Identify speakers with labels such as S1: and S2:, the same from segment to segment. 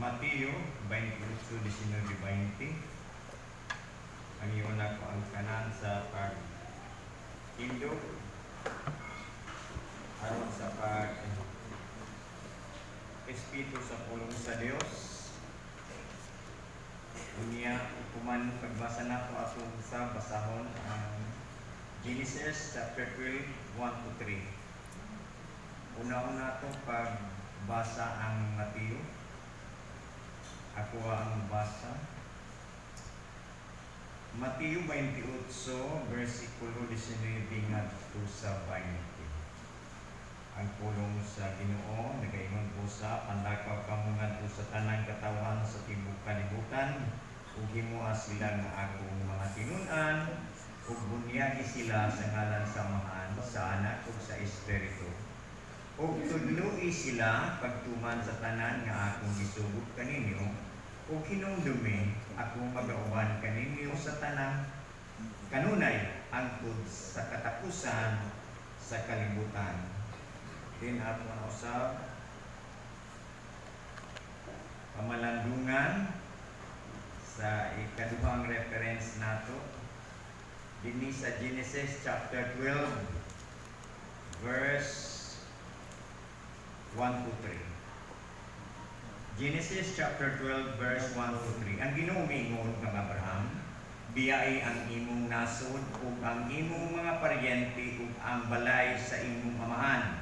S1: Mateo 28:19-20. Ang iyon ako ang kanan sa pag-indog aron sa pag-espiritu sa pulong sa Dios. Unya kuman pagbasa nato atong sa basahon ang Genesis chapter 12, 1-3. Una-una itong pagbasa ang Mateo. Ako ang basa. Mateo 28, versikulo 19 ngadto sa 20. Ang pulong sa Ginoo nagaingon po sa pandakaw kamo ngadto sa tanang katawan sa tibuok kalibutan ug himuha sila nga akong mga tinun-an ug bunyagi sila sa ngalan samahan sa Anak ug sa Espiritu. Ug tudloi sila pagtuman sa tanan nga akong gisugot kaninyo ug hinumdumi akong magauban kaninyo sa tanan kanunay angkod sa katapusan sa kalibutan. Din ato na usab pamalandungan sa ikaduhang reference nato dinhi sa Genesis chapter 12 verse 1-3. Genesis chapter 12 verse 1-3. Ang Ginoo miingon kang Abraham, biyai ang imong nasod ug ang imong mga paryente ug ang balay sa imong amahan.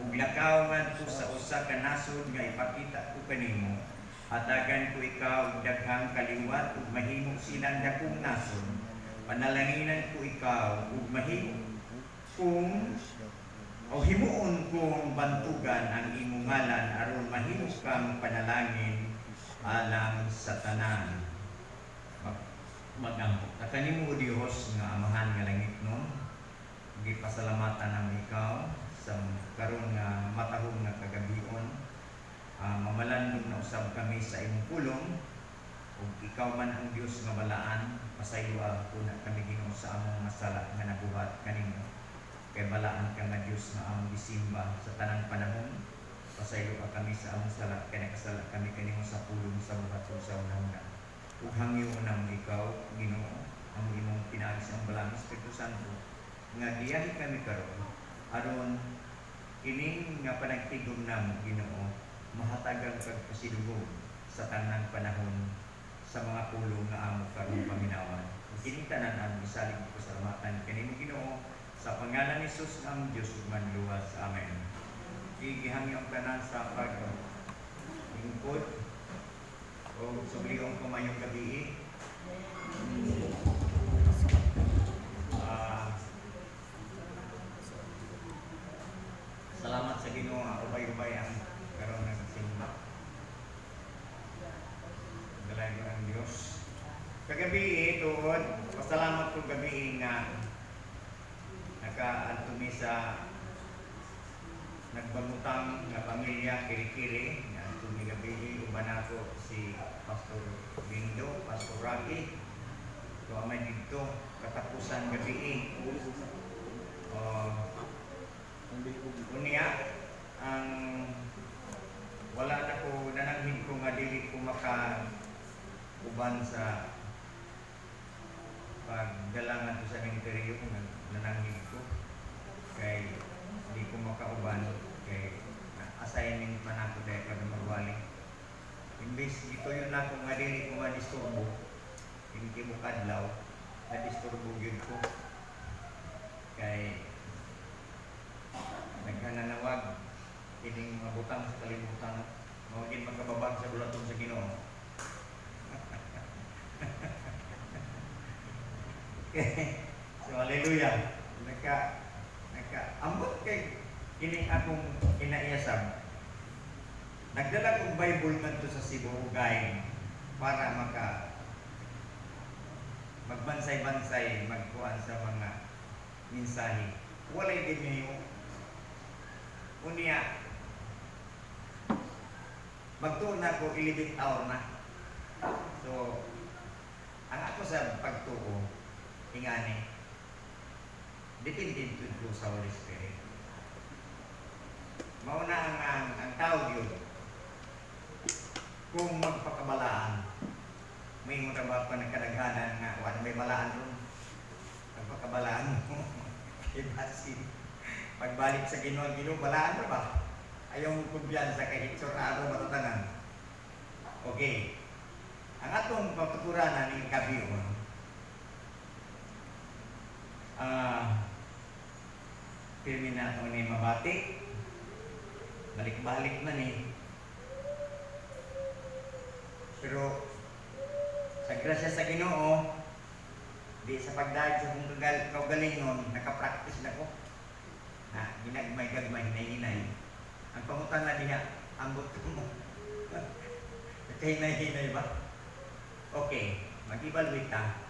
S1: Ug lakaw ngadto sa usa ka nasod nga ipakita ko kanimo. Hatagan ko ikaw og daghang kaliwat ug mahimo silang dakong nasod. Panalanginan ko ikaw ug mahimo kung o himuon kong bantugan ang imong ngalan aron mahimo kang panalangin alang sa tanan. Magampo. Kanimo o Dios nga amahan nga langit no. Gipasalamatan ang ikaw sa karon nga matahong nga kagabion. Mamalandong na usab kami sa imong pulong ug ikaw man ang Dios nga balaan pasayloa ko na kami Ginoo sa among nga sala nga nabuhat kanimo. Kay balaan ka nga Diyos nga among gisimba sa tanang panahon. Pasaylo ka kami sa among sala, kay nakasala kami kanimo sa pulong sa buhat o sa unang-una. Ug hangyo nang ikaw, Ginoo, ang imong pinaagi sa balang Espiritu Santo, nga diyahi kami karon aron ining nga panagtigom namo, Ginoo, mahatagang pagpasidugog sa tanang panahon sa mga pulong nga amo karon paminawan. Ug kining tanan ang isalig ko salamatan kanimo, Ginoo, sa pangalan ni Jesus ang Diyos ug manluwas. Amen. Igihangyo ang tanan sa pag-lingkod o subliong kumayong gabi. Salamat sa Ginoo nga ubay-ubay ang karon nagsimba. Dalay ko ang Diyos. Kagabi tuod, pasalamat ko gabi nga naka-antumi sa nagbangutang nga pamilya kiri-kiri nga antumi gabi uban ako si Pastor Bindo, Pastor Rocky. Ito amay dito katapusan gabi. Unya ang wala na ko nananghid ko nga dili ko maka-uban sa pagdalangan ko sa ministeryo nananghid ko kay di ko makauban kay assignment man ako dahil kada magwali. Imbes dito yun ako nga dili ko madisturbo hindi mo kadlaw nadisturbo yun ko kay naghananawag ining mabutang sa kalibutan mawagin magkababag sa bulaton sa Ginoo. So hallelujah. Ambot kay kining akong inaiyasab. Nagdala kong Bible ngadto sa Cebu Ugay para magbansay-bansay magkuan sa mga mensahe. Walay din niyo. Unya magtuon ako 11 hour na. So ang ako sa pagtuo ingani depende to sa Holy Spirit. Mauna ang tao yun kung magpakabalaan. May mga trabaho pa nagkadaghanan nga wala may balaan ron. Magpakabalaan mo. Iba pagbalik sa Ginoo, Ginoo balaan ra ba? Ayaw mo kumbiyansa kay sorado matatanan. Okay. Ang atong pagtuturanan ng kabiyon, pirmi na ito ni mabati, balik-balik na ni. Pero sa grasya sa Ginoo, di sa pagdahig sa kong kaugalingon, nakapractice na ko. Na ginagmay-gagmay, hinay-hinay. Ang pangutan na diha, ambot ko mo. Hinay-hinay ba? Okay, mag-evaluate ta.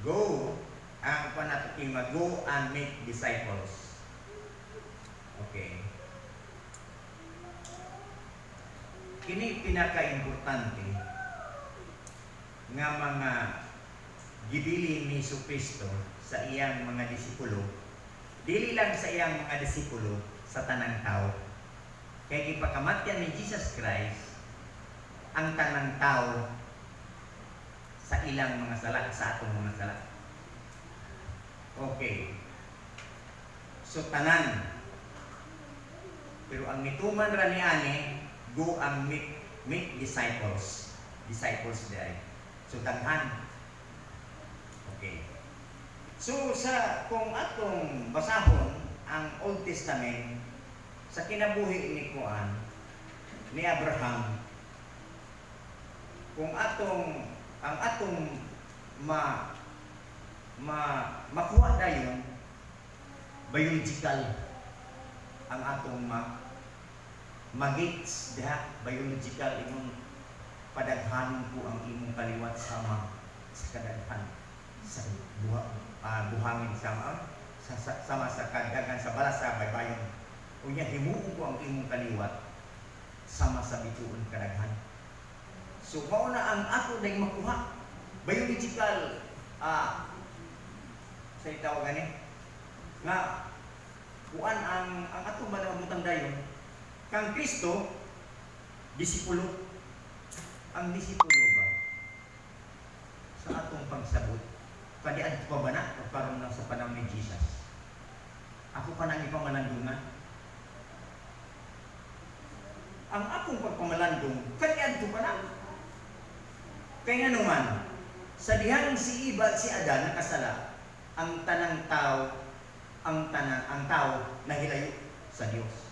S1: Go, ang panatuking go and make disciples. Okay. Kini pinaka-importante nga mga gibilin ni Jesucristo sa iyang mga disipulo, dili lang sa iyang mga disipulo, sa tanang tao. Kaya ipakamatyan ni Jesus Christ ang tanang tao sa ilang mga sala, sa atong mga sala. Okay. So tanan. Pero ang mituman ra niani, go and make disciples. Disciples day. So daghan. Okay. So sa kung atong basahon ang Old Testament sa kinabuhi ni Kuan ni Abraham, kung ang atong makuha dayon biological ang atong magits diha biological imong padaghanon ko ang imong kaliwat sama sa kadaghan sa buhangin sama sa kadagan sa balas sa baybayon unya himuon ko ang imong kaliwat sama sa bituon kadaghan. So mao na ang ato dayong makuha biological sa itaw gani nga kuan ang atong manamutang dayon kang Kristo disipulo. Ang disipulo ba sa atong pagsabot kadiadto pa ba na karon na sa panahon ni Jesus? Ako pa nang ipamalandungan. Ang akong pagpamalandong kadiadto pa na. Kaya naman, sa dihang si Eva at si Adan nakasala, ang tanang tao, ang tao nahilayo sa Dios.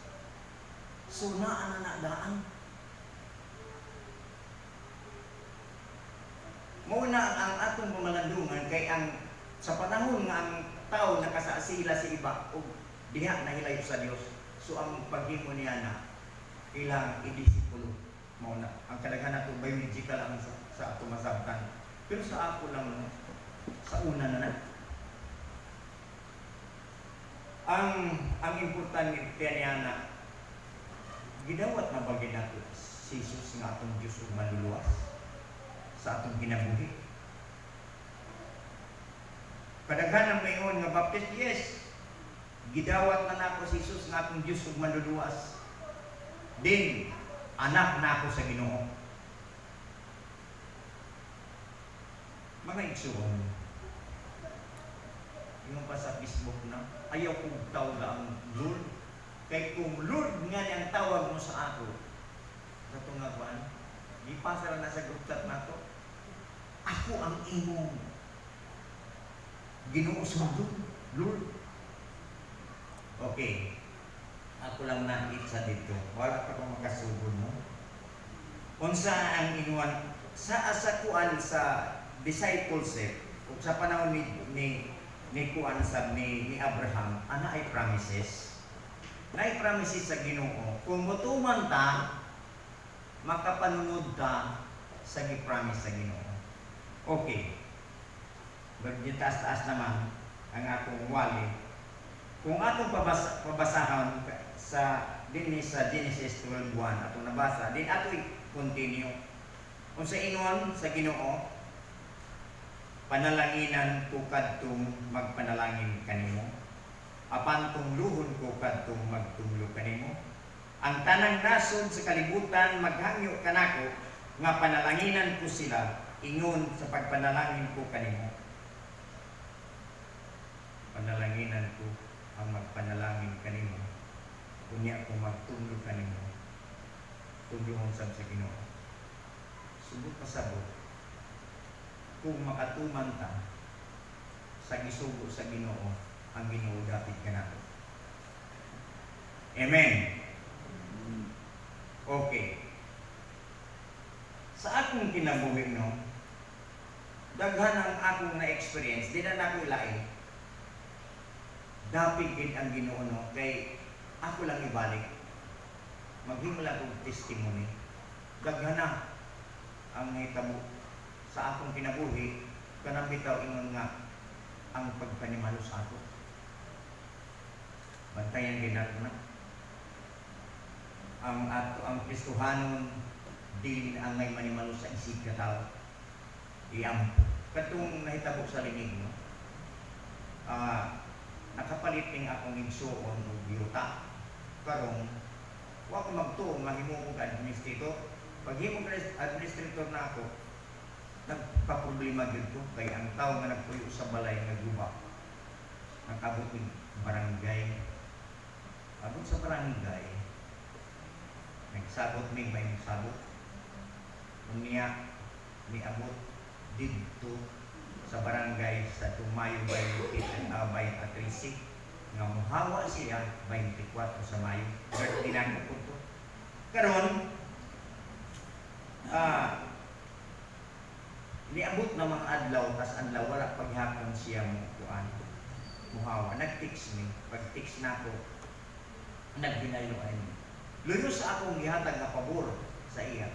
S1: So naa na daan. Muna ang atong pamalandungan kay ang sa panahon nga ang tao nakasasila si iba o diha nahilayo sa Dios. So ang paghimo niya na ilang idisipulo mo na ang kadaghan nato biological ang sa ato masabtan. Pero sa ako lang sa una na ang importante niya na gidawat na bagay nato si Jesus nga atong Diyos ug manluluwas sa atong kinabuhi. Kadaghan ang mayon nga baptist, yes. Gidawat na nako si Jesus nga atong Diyos ug manluluwas. Din anak na ako sa Ginoo. Mga igsoon, yung pa sa Facebook na, ayaw kong tawag ang Lord. Kaya kung Lord nga niyang tawag mo sa ako, sa tungaguan, di pasara na sa group chat na to, ako ang imong Ginoo sundon, Lord. Okay. Ako lang na-itsa dito. Wala pa kong makasubon mo. Unsa ang inuwan sa asakuan sa discipleship ug sa panahon ni kuan sa ni Abraham ana ay promises. Nay promises sa Ginoo. Kung motuman ta makapanunod ta sa gi-promise sa Ginoo. Okay. Bagyo taas-taas naman ang atong wali. Kung atong pabasahon sa dinhi sa Genesis 12:1 atong nabasa, din ato i-continue. Kung sa inon sa Ginoo, panalanginan ko kadtong magpanalangin kanimo. Apan tungluhon ko kadtong magtunglo kanimo. Ang tanang nasod sa kalibutan maghangyo kanako nga panalanginan ko sila ingon sa pagpanalangin ko kanimo. Panalanginan ko ang magpanalangin kanimo. Unya ko magtulog kanimo. Tulungon sa Ginoo. Subot pasabot. Kung makatuman ta sa gisugo sa Ginoo, ang Ginoo dapit kanato. Amen. Okay. Sa akong kinabuhi no, daghan ang akong na-experience, di na ako ilain. Dapit gid ang Ginoo no, kay ako lang ibalik. Maghimo lang og testimony. Daghan na ang nahitabo sa akong kinabuhi, kanang bitaw ingon nga ang pagpanimalo sa ako. Bantayan gid nato na. Ang Kristohanon dili ang may manimalo sa isig ka tao. Iyam katong nahitabo sa linig no. Nakapalit ning akong igsuon og yuta. Karon wa ko magtuo mahimo og administrator. Pag himo administrator na ako, nagpa-problema gyud ko kay ang tawo nga nagpuyo sa balay nagguba. Nakabot ng barangay. Abot sa barangay. Nagsabot mi may sabot. Unya ni abot didto sa barangay sa Tumayo by Atrisik nga muhawa siya 24 sa Mayo. Dinako ko to. Karon niabot na mga adlaw tas adlaw wala paghapon siya mo kuan. Muhawa nag-text mi. Pag-text nako nagbinayo ay luyo sa akong gihatag nga pabor sa iya.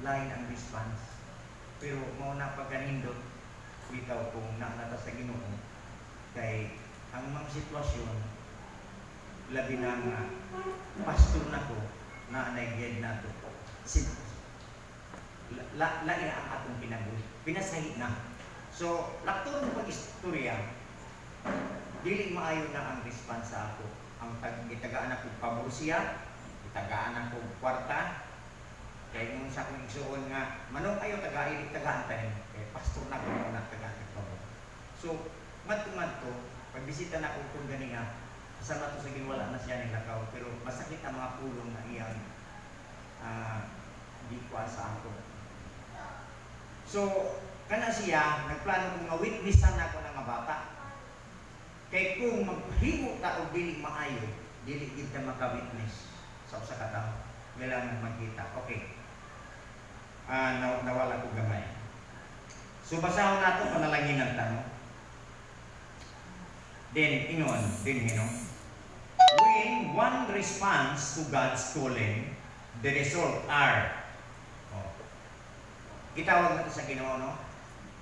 S1: Lain ang response. Pero mao na pagkanindot bitaw kung naanata sa Ginoo kay ang mga sitwasyon labi na nga pastor nako na naigid nato. Lain ang atong pinabuhi. Pinasahi na. So, lakto ng pag-istorya, dili maayo na ang response sa ako. Ang itagaan ako pabor siya, itagaan ako kwarta, kaya yung sa akong igsuon nga, manong ayo tagaan tayo, kaya pastor na ko na tagaan pabor. So, madto-madto, pagbisita na ako kung gani nga, kasama to sa ginwala na siya ni lakaw, pero masakit ang mga pulong na iyang di kuha sa ako. So, kana siya, nagplano kong nga-witnessan na ako ng mga bata. Kaya kung maghimo ta o dili maayo, dili kita maka-witness sa usa ka tawo. Kailangan magkita. Okay. Nawala ko gamay. So, basahon nato panalangin ng tanong. Then, ingon, when one responds to God's calling, the result are, gitawag nato sa Ginoo, no?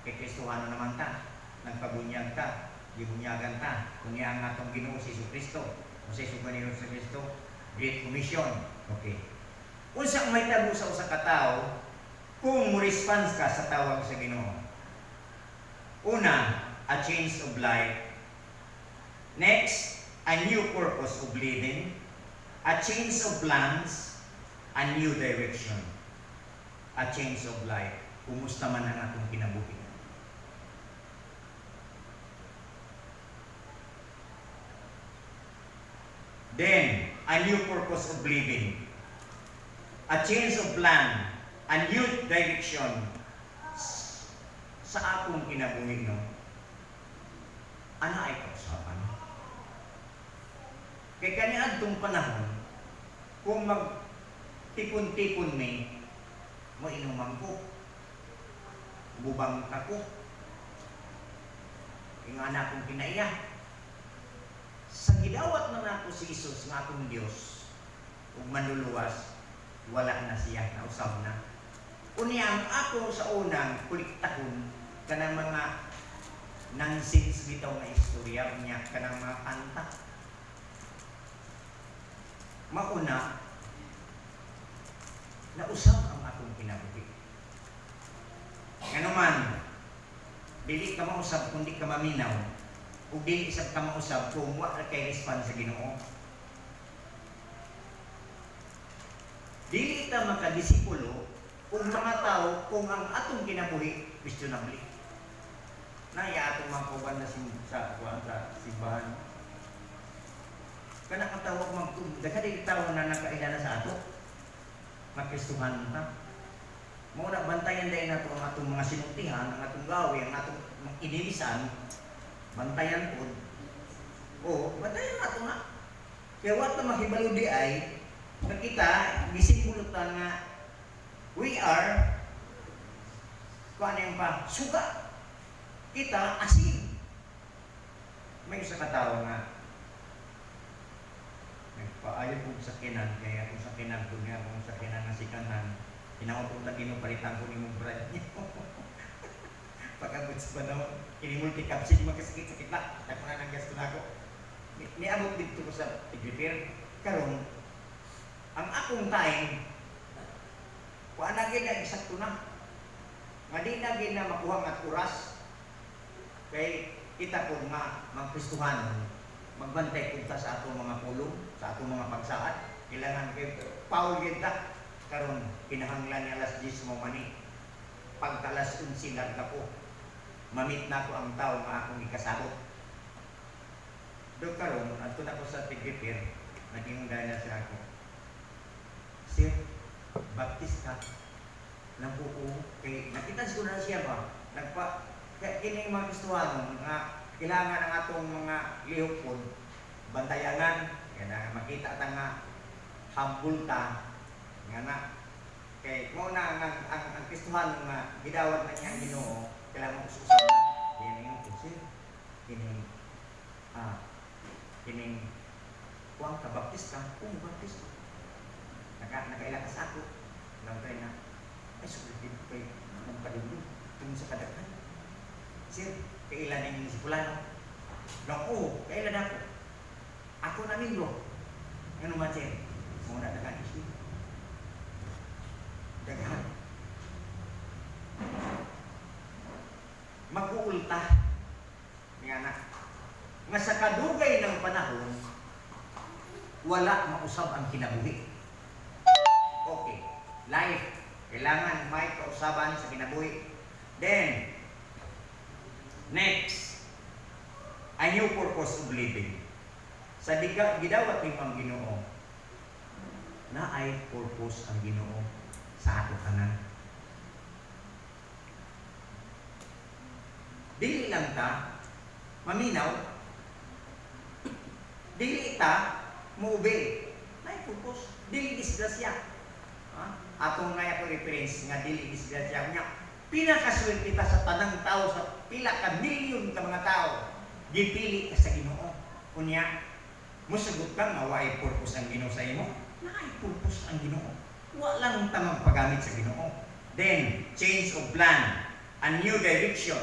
S1: Kay Kristohano naman ta, nagpabunyag ta, gibunyagan ta, kunya ang atong Ginoo si Jesucristo, o si Jesucristo, Great Commission. Okay. Unsa may tabo sa usa ka tawo kung mo response ka sa tawag sa Ginoo? Una, a change of life. Next, a new purpose of living, a change of plans, a new direction, a change of life. Kumusta man ang atong kinabuhi? Then, a new purpose of living, a change of plan, a new direction sa akong kinabuhi, no? Ano ay kausapan? Kaya kaniadtong panahon, kung magtipon-tipon may mainuman ko, bubang ako, yung anak kong pinaiya. Sa gidawat na nato si Isus nga akong Diyos, ug manluluwas, wala na siya, nausab na. Unya ang ako sa unang kuliktahon, kanang mga nonsense bitaw na istorya, unya kanang mga kanta. Mauna, nausap ang akong kinabuhi. Ano man, dili ka mausap kundi ka maminaw, o dili isap ka mausap kung wala kay response sa Ginoo. kita makadisipulo kung mga tao kung ang atong kinabuhi questionably. Naya atong makuwan na sa simbahan. Kana katawag daghan di tawo na nakailala sa ato. Makristuhan ta. Mao na bantayan dai nato ang atong mga sinultihan, ang atong gawi, ang atong inilisan, bantayan pod. O, bantayan nato nga. Kaya wat na mahibalo di ay nakita gisimbolo ta nga we are kuan yang pa suga kita asin. May isa ka tawo nga nagpaayo kong sakinan, kaya kung sakinan ko nga, kung sakinan nga sikanan, inautong na pinupalitan ko ni mong brand niyo. Pagkabot sa panahon, kinimulti-capsid, magkasakit-sakit na, nagpuna ng gasto na ako. Niabot dito ko sa tig-repair. Karon, ang akong time, kung anagin na eksakto na, madinagin na makuha ng oras, kay kita ko nga magkristuhan, magbantay punta sa atong mga pulong, sa atong mga pagsaad. Kailangan kayo, Paul kita, karon pinahanglan niya alas 10 mo mani. Pagkalas 11 larga ko, mamit na ko ang tao nga akong ikasabot. Do karon, ato na ko sa tig-repair, naging na siya ako. Sir, baptist ka? Nang buo, kay nakita ko na siya ba? Kaya kining mga gustuhan nga kailangan ang atong mga lihok bantayangan, kaya na makita ta nga humble ta nga na kay mo na ang Kristohan nga gidawat na niya ang Ginoo, kailangan ususan na yan yung sir kining kuwang ka baptist ka, baptist nakaila ka sa ako lang tayo na ay sulit kay mong kadulog tungkol sa kadaghan. Sir, kailan yung si Fulano? Oo, kailan ako? Ako na minggo. Ano man sir? Muna dagan isip. Dagan. Mag-uulta. Nga na. Nga sa kadugay ng panahon, wala mausab ang kinabuhi. Okay. Life. Kailangan may kausaban sa kinabuhi. Then, next, a new purpose of living. Sa gidawat ni ang Ginoo, na ay purpose ang Ginoo sa ato tanan. Dili lang ta maminaw, dili ta muube, na ay purpose, dili disgrasya. Atong nga ako reference nga dili disgrasya niya. Pinakaswerte kita sa tanang tao, sa pila ka milyon ka mga tao, gipili ka sa Ginoo. Kunya, musugot ka nga waay purpose ang Ginoo sa imo, naay purpose ang Ginoo. Wa lang ta magpagamit sa Ginoo. Then, change of plan, a new direction.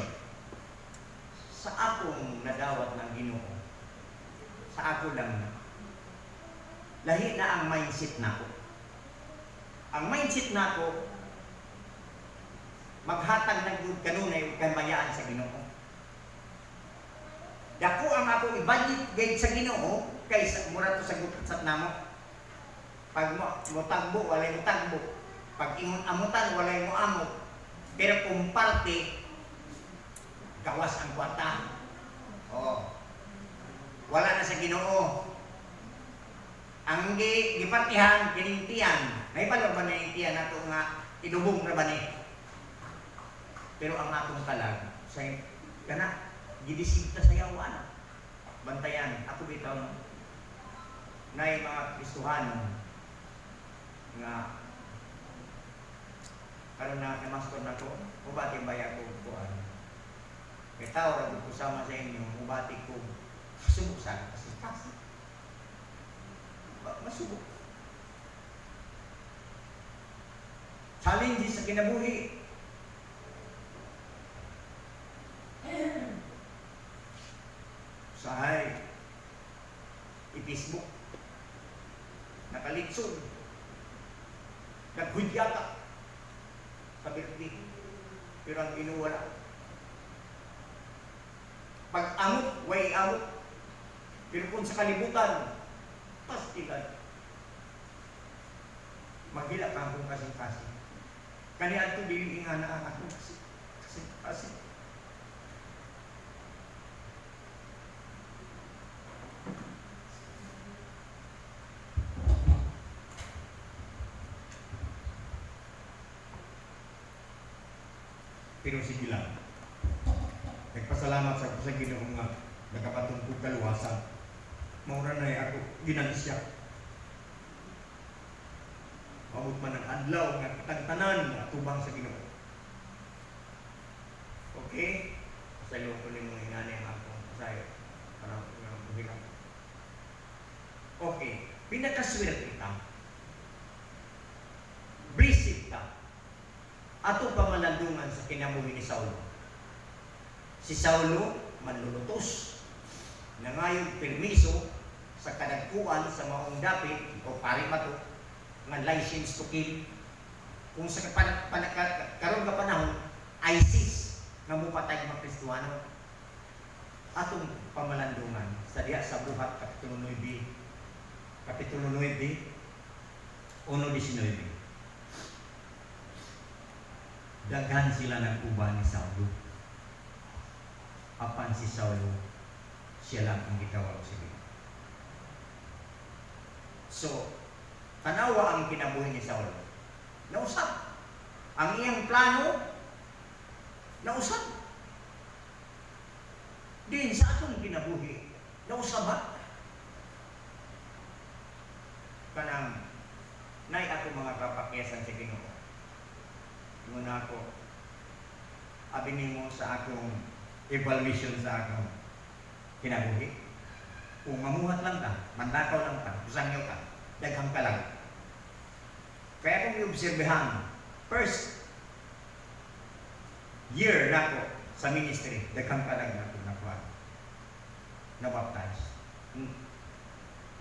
S1: Sa akong nadawat ng Ginoo, sa ako lang na, lahi na ang mindset nako. Ang mindset nako, maghatag ng good kanunay kamayaan sa Ginoo. Dako ang ako i-budget guide sa Ginoo kaysa mura to sa gutat namo. Pag mo tagbo, walay mo tagbo. Pag ingon amutan, walay mo amot. Pero kung parte, gawas ang kwarta. Oh. Wala na sa Ginoo. Ang gipartihan, kinintiyan. May pala ba na yung tiyan nato nga idubong na ba ni? Pero ang atong kalag, sa kana, gidisita sa yawan. Bantayan, ako bitaw na yung mga Kristuhan nga karon na master na ko, mubati baya ko kuan. Kay tao ra ko sama sa inyo, mubati ko subukan kasi masubok. Challenges sa kinabuhi. Sahay, i-Facebook, nakalitsod, naghudya ka, sa birthday, pero ang inuwala. Pag-amot, way amot, pero kung sa kalibutan, pastigan. Magila ka akong kasing-kasing. Kani ato dili nga na ako kasing-kasing. Pero sige lang. Nagpasalamat sa Ginoo nga nagapatong ko kaluwasan. Maura na ako ginansya. Maud man ang adlaw nga kitagtanan nga tubang sa Ginoo. Okay? Pasaylo ko ni mga ingani ang akong pasayo. Para mabilang. Okay. Pinakaswerte kita. Blessed ka. Ato pamalandungan sa kinabuhi ni Saulo. Si Saulo manlulutos. Nangayong permiso sa kadagkuan sa maong dapit o pari pa to nga license to kill. Kung sa karon nga panahon ISIS nga mupatay mga Kristiyano. Atong pamalandungan sa diha sa Buhat Kapitulo 9 1:19. Daghan sila nag-uban ni Saulo. Apan si Saulo, siya lang ang gitawag sa Ginoo. So, tanawa ang kinabuhi ni Saulo. Nausap. Ang iyang plano, nausap. Din sa atong kinabuhi, nausaba. Kanang, nay ako mga kapakyasan sa Ginoo. Muna ako, abinin mo sa akong evaluation sa akong kinabuhi. Kung mamuhat lang ka, mandakaw lang ka, kusangyo ka, daghang ka lang. Kaya kung i-observehan, first year na ako sa ministry, daghang ka lang na ako na-baptize.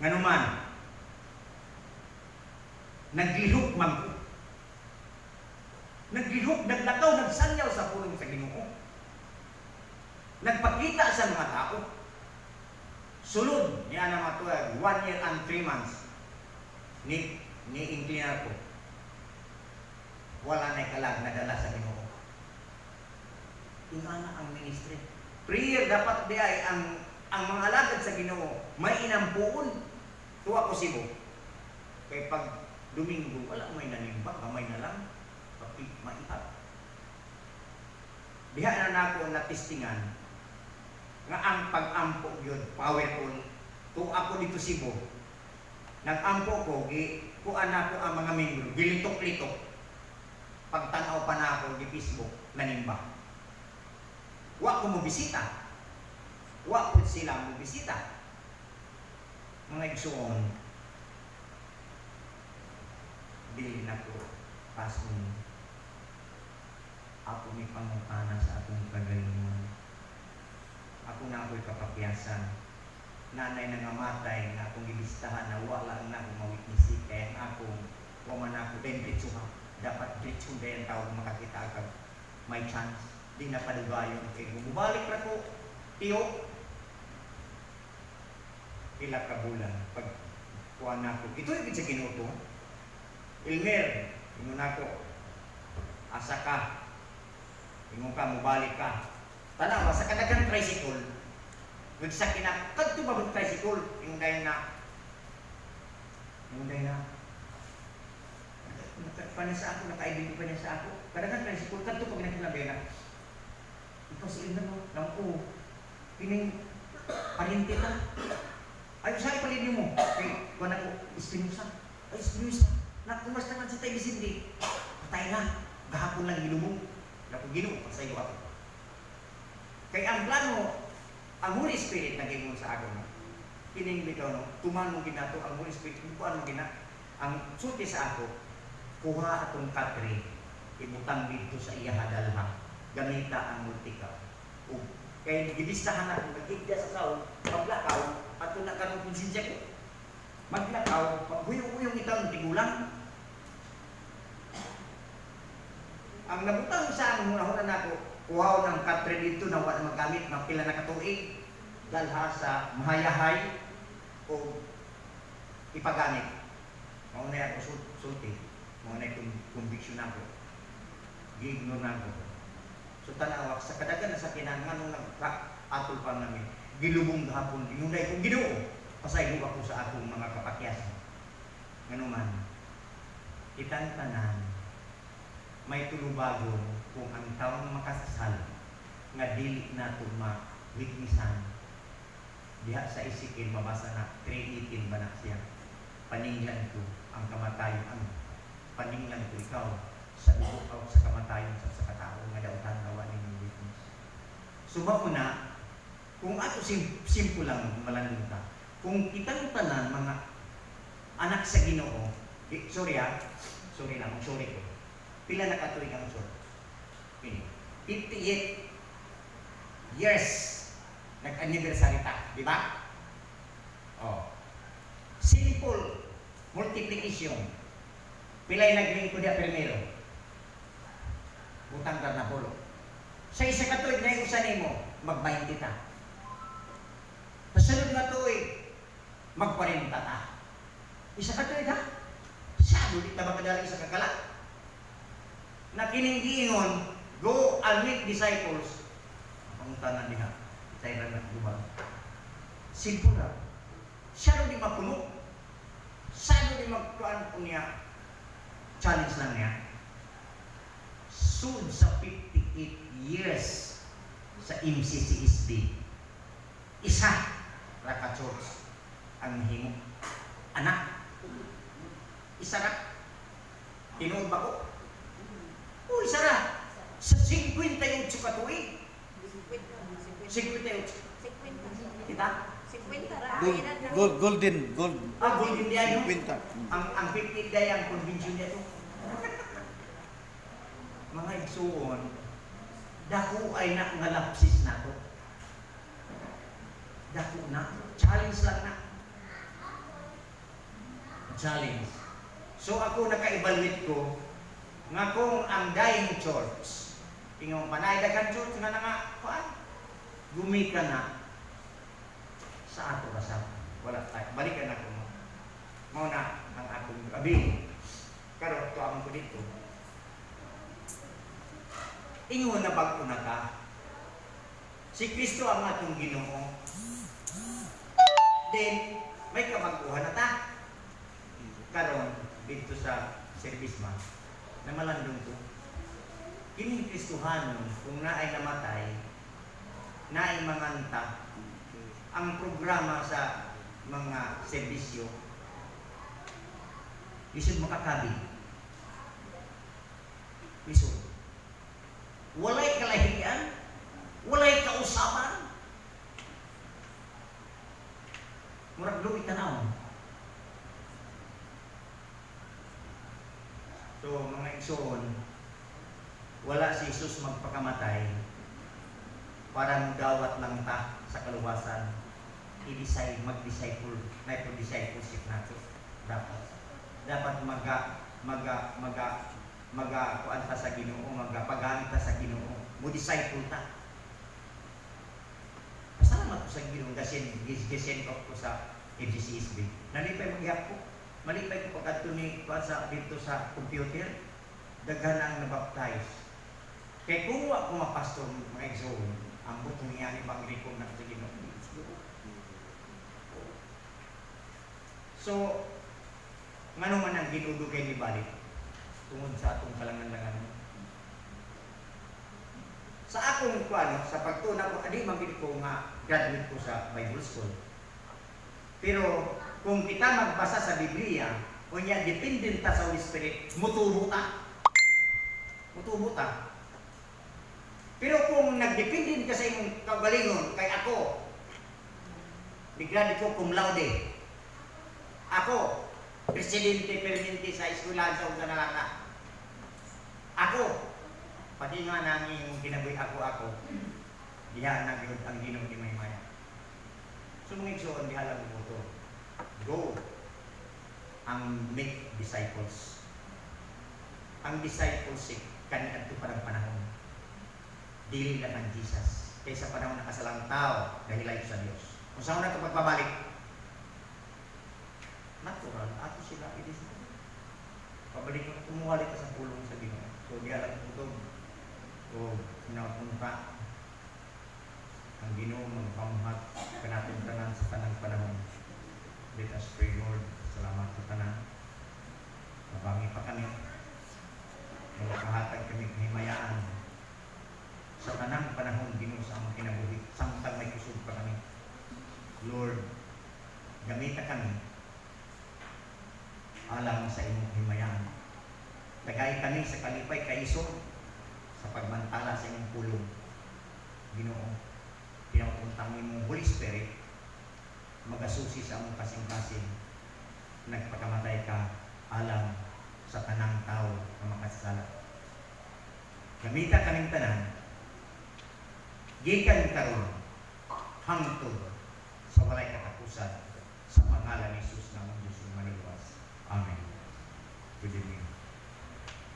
S1: Nga naman, naglihok man ko. Naglihok, naglakaw, nagsanyaw sa pulong sa Ginoo. Nagpakita sa mga tao. Sulod niya na matuwag, 1 year and 3 months ni inclinar ko. Wala na kalag nadala sa Ginoo. Ingana ang ministry. Prayer dapat di ay ang mga alagad sa Ginoo may inampuon. Tuwa ko sibo. Kaya pag Domingo, wala may nanimba, kamay na lang. Maihat. Diha na nako natistingan nga ang pag-ampo yun, powerful. Kung ako dito Cebu, nag-ampo ko, kuan ako ang mga membro, gilitok-litok. Pagtanaw pa na ako di Facebook, nanimba. Wa ko mo bisita. Wa ko sila mo bisita. Mga igsoon, dili na ko pasong ako may pangutana sa atong kagalingon. Ako na ako'y kapakyasan. Nanay na ngamatay na akong ibistahan na wala na akong mawitnisi. Kaya akong waman ako din ditsuha. Dapat ditsuha din tawag makakita agad. May chance. Di na padugayon. Kaya bumalik na ko, tiyo. Ilang kabulan. Pag kuha na ako. Ito yung sa Ginoo. Ilmer, ingon ako. Asa ka. Ingon ka, mubalik ka. Tanawa, sa kadagang tricycle, nagsakin na, kadto ba tricycle? Ingon dahil na. Paano sa ako, nakaibig pa niya sa ako. Kadagang tricycle, kadto pag nakilabi na. Ikaw si Ilmer mo, lang ko. Pining, parinti ka. Ayaw sa ipalin mo. Kaya, kung ako, Espinosa. Ay, Espinosa. Nakumas naman sa tayo Cindy. Patay na. Gahapon lang ginumong. Naku ginumong. Pasayo ako. Kaya ang plano, ang Holy Spirit na ginumong sa akin. Pining bitaw no. Tuman mo ginato. Ang Holy Spirit. Bukuan mo gina. Ang sulti sa ako. Kuha atong katri. Ibutang dito sa iya hadalha. Gamita ang multikaw. Kaya gibistahan ako. Nagigda sa sao. Paglakaw. At ito na kanong konsinsya ko. Maglakaw, paghuyong-huyong itaw, tigulang. Ang nabutang sa among muna-huna na ako, kuhaw ng katre dito na wala magamit ng pila na katuig, dalha sa mahayahay o ipagamit. Maunay ako sulti. Mga na-conviction ako. Gi-ignore na ako. So tanawa, sa kadagan na sa kinangan nung nagka-atol pa namin, gilubong gahapon, inunay kong Ginoo. Pasaylo ako sa akong mga kapakyas. Ngano man, itang tanan, may tulubago kung ang taong makasasal nga dili nato ma-witnessan. Diha sa Isikin, mabasa na 3:18 ba na siya? Paninglan ko ang kamatayon, ang paninglan ko ikaw sa ibukaw sa kamatayon sa katao nga dautan gawa ni witness. Suba ko na, kung ato simple lang malandong ta, kung kitang tanan mga anak sa Ginoo, sorry lang, sorry ko. Pila na katuig ang sorry? 58 years nag-anniversary ta, di ba? Oh. Simple multiplication. Pilay naglingkod dia primero. Butang na polo. Sa isa ka tuig na usa nimo, mag-20 ta. Pasunod na tuig, mag-40 ta. Isa ka tuig ha? Sado di ta makadali sa kakala. Na kining giingon, go and make disciples. Ang tanan diha, tayo na nagdubal. Simple na. Siya di mapuno. Sado di magkuhan po niya. Challenge lang niya. Sud sa 58 years sa MCCSB, isa raka church ang himo. Anak, isa ra. Tinuod ba ko? Isa ra. Sa 58 katuig. 58. Kita?
S2: Golden
S1: Golden day ano?
S2: 50.
S1: Ang 50 day ang convention niya to. Mga igsuon, dako ay na nga lapsis na to. Dako na. Challenge lang na. Challenge. So ako naka-evaluate ko nga kung ang dying church, tingong panaydagan church nga nga, gumika na sa ato kasap. Wala tayo. Balikan ako mo. Mao na ang akong gabi. Pero tuamon ko dito. Ingon na bago na ka. Si Kristo ang atong Ginoo. Then, may kamaguhan na ta. Karon dito sa service man, na malandong to. Kining Kristohanon, kung naay namatay, naay manganta, ang programa sa mga serbisyo, isip makakabi. Isip. Walay kalahian, walay kausapan. Murag luwi tanaw. So, mga igsoon, wala si Jesus magpakamatay para magdawat lang ta sa kaluwasan. I-decide, mag-disciple, na ito discipleship natin. Dapat kuan ta sa Ginoo, magapagamit ta sa Ginoo, mo disciple ta. Pasalamat ko sa Ginoo gasend ko sa FGCSB. Nalipay magyap ko. Malipay ko pagkadto ni kuan sa dito sa computer, daghan ang nabaptize. Kay kung wa ko mapastor mga igsoon, ang butong niya ni paglikod na sa Ginoo. So, ngano man ang ginudugay ni balik tungod sa atong kalangan-langan. Sa akong kuano, sa pagtuna ko, adi magiging ko nga graduate ko sa Bible School. Pero kung kita magbasa sa Biblia, kunya dependent ta sa Holy Spirit, mutubo ta. Mutubo ta. Pero kung nagdependent ka sa imong kagalingon, kay ako, graduate ko cum laude. Ako, presidente permanente sa eskwelahan sa unsa na lang na. Ako, pati nga nanging kinabuhi ako, diha na gyud ang Ginoo ni Maymaya. So mga igsoon diha lang mo to. Go ang make disciples. Ang discipleship kaniadto parang panahon. Dili lang ang Jesus. Kaysa panahon na kasalang tao dahil ay sa Dios. Kung saan na ito pagbabalik, natural, ato sila i-disciple. pabalik ka, tumuhalik ka sa pulong sa Ginoo. So di alam utog o pinapunta ang Ginoo magpamuhat kanatong tanan sa tanang panahon. Let us pray, Lord. Salamat sa tanan. Mabangi pa kami. Magkahatag kami kahimayaan sa tanang panahon, Ginoo, sa among kinabuhi. Samtang may kusog pa kami. Lord, gamita kami alang sa imong himayaan. Tagay kami sa kalipay kaisog sa pagmantala sa imong pulong. Ginoo, pinapuntang imong Holy Spirit magasusi sa among kasing-kasing. Nagpakamatay ka alang sa tanang tao na makasala. Gamita kaming tanan, gikan karon hangtod